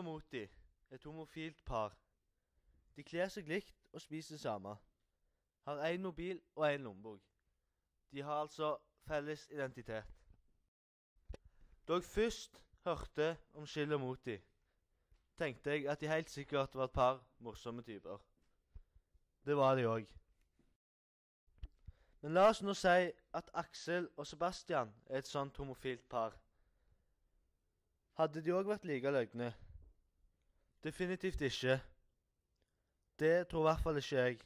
og Moti, et homofilt par. De kler seg likt og spiser samme. Har en mobil og en lommebok. De har altså felles identitet. Da jeg først hørte om Chill og Moti, tenkte jeg at de helt sikkert var et par morsomme typer. Det var de også. Men la oss nå si at Aksel og Sebastian er et sånt homofilt par. Hadde de også vært like løgne? Definitivt ikke. Det tror i hvert fall ikke jeg.